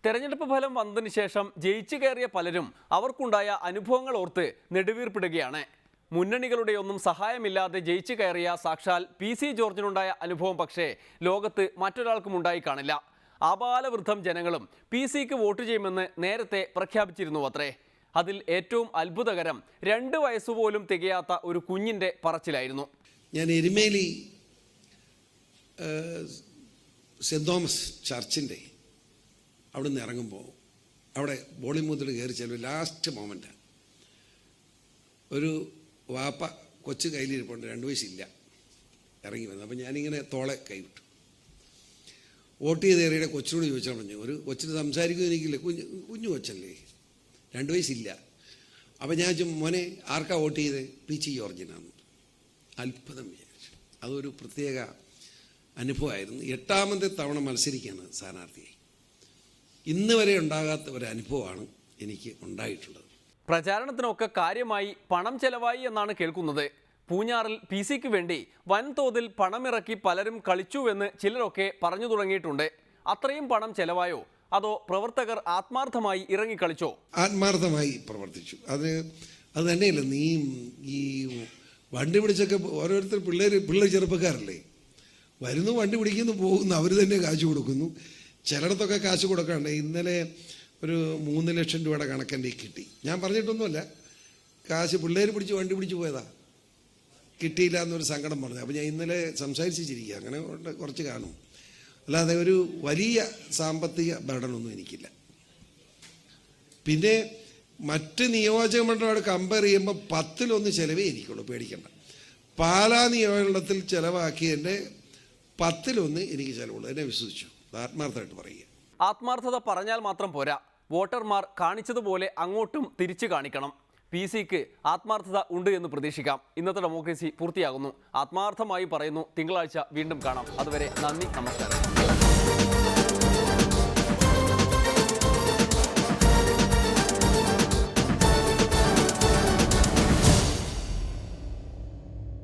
തെരഞ്ഞെടുപ്പ് ഫലം വന്നതിന് ശേഷം ജയിച്ചു കയറിയ പലരും അവർക്കുണ്ടായ അനുഭവങ്ങൾ ഓർത്ത് നെടുവീർപ്പിടുകയാണ്. മുന്നണികളുടെയൊന്നും സഹായമില്ലാതെ ജയിച്ചു കയറിയ സാക്ഷാൽ PC ജോർജിനുണ്ടായ അനുഭവം പക്ഷേ ലോകത്ത് മറ്റൊരാൾക്കും ഉണ്ടായി കാണില്ല. ആബാലവൃദ്ധം ജനങ്ങളും PCക്ക് വോട്ട് ചെയ്യുമെന്ന് നേരത്തെ പ്രഖ്യാപിച്ചിരുന്നു അത്രേ. അതിൽ ഏറ്റവും അത്ഭുതകരം 2 വയസ്സുപോലും തികയാത്ത ഒരു കുഞ്ഞിൻ്റെ പറച്ചിലായിരുന്നു. ഞാൻ എരുമേലി സെൻറ് തോമസ് ചർച്ചിൻ്റെ അവിടെ നിന്ന് ഇറങ്ങുമ്പോൾ അവിടെ ബോളിമൂത്തിൽ കയറി ചെല്ലും ലാസ്റ്റ് മൊമെൻ്റാണ്. ഒരു വാപ്പ കൊച്ചു കയ്യിലിരിപ്പുണ്ട്, 2 വയസ്സില്ല, ഇറങ്ങി വന്നു. അപ്പം ഞാനിങ്ങനെ തോളെ കൈവിട്ടു. വോട്ട് ചെയ്ത് കയറിയുടെ കൊച്ചിനോട് ചോദിച്ചാൽ പറഞ്ഞു, ഒരു കൊച്ചിന് സംസാരിക്കുമെന്ന് എനിക്കില്ല, കുഞ്ഞു കൊച്ചല്ലേ, 2 വയസ്സില്ല. അപ്പം ഞാൻ ചോദിച്ചു, മോനെ ആർക്കാ വോട്ട് ചെയ്ത്? PC ജോർജിനാന്ന്. അത്ഭുതം വിചാരിച്ചു. അതൊരു പ്രത്യേക അനുഭവമായിരുന്നു. 8ാമത്തെ തവണ മത്സരിക്കുകയാണ് സ്ഥാനാർത്ഥിയായി. ഇന്ന് വരെ ഉണ്ടാകാത്ത ഒരു അനുഭവമാണ് എനിക്ക് ഉണ്ടായിട്ടുള്ളത്. പ്രചാരണത്തിനൊക്കെ കാര്യമായി പണം ചെലവായി എന്നാണ് കേൾക്കുന്നത്. പൂഞ്ഞാറിൽ PCക്ക് വേണ്ടി വൻതോതിൽ പണമിറക്കി പലരും കളിച്ചുവെന്ന് ചിലരൊക്കെ പറഞ്ഞു തുടങ്ങിയിട്ടുണ്ട്. അത്രയും പണം ചെലവായോ, അതോ പ്രവർത്തകർ ആത്മാർത്ഥമായി ഇറങ്ങിക്കളിച്ചോ? ആത്മാർത്ഥമായി പ്രവർത്തിച്ചു. അത് തന്നെയല്ല, നീ ഈ വണ്ടി പിടിച്ചൊക്കെ ഓരോരുത്തർ പിള്ളേർ ചെറുപ്പക്കാരല്ലേ, വരുന്നു, വണ്ടി പിടിക്കുന്നു, പോകുന്നു, അവർ തന്നെ കാശ് കൊടുക്കുന്നു. ചിലയിടത്തൊക്കെ കാശ് കൊടുക്കാണ്ട്. ഇന്നലെ ഒരു 3 ലക്ഷം രൂപയുടെ കണക്കെൻ്റെ കിട്ടി. ഞാൻ പറഞ്ഞിട്ടൊന്നുമല്ല, കാശ് പിള്ളേർ പിടിച്ച് വണ്ടി പിടിച്ച് പോയതാ, കിട്ടിയില്ല എന്നൊരു സങ്കടം പറഞ്ഞു. അപ്പോൾ ഞാൻ ഇന്നലെ സംസാരിച്ചിരിക്കുക, അങ്ങനെ കുറച്ച് കാണും. അല്ലാതെ ഒരു വലിയ സാമ്പത്തിക ബർഡനൊന്നും എനിക്കില്ല. പിന്നെ മറ്റ് നിയോജക മണ്ഡലമായിട്ട് കമ്പയർ ചെയ്യുമ്പോൾ 10-1 ചിലവേ എനിക്കുള്ളൂ, പേടിക്കണ്ട. പാലാ നിയോജകമണ്ഡലത്തിൽ ചിലവാക്കിയതിൻ്റെ 10-1 എനിക്ക് ചിലവുള്ളൂ, എന്നെ വിശ്വസിച്ചു. ആത്മാർത്ഥമായിട്ട് പറയുക. ആത്മാർത്ഥത പറഞ്ഞാൽ മാത്രം പോരാ, വോട്ടർമാർ കാണിച്ചതുപോലെ അങ്ങോട്ടും തിരിച്ചു കാണിക്കണം. PCക്ക് ആത്മാർത്ഥത ഉണ്ട് എന്ന് പ്രതീക്ഷിക്കാം. ഇന്നത്തെ ഡെമോക്രസി പൂർത്തിയാകുന്നു. ആത്മാർത്ഥമായി പറയുന്നു. തിങ്കളാഴ്ച വീണ്ടും കാണാം. അതുവരെ നന്ദി, നമസ്കാരം.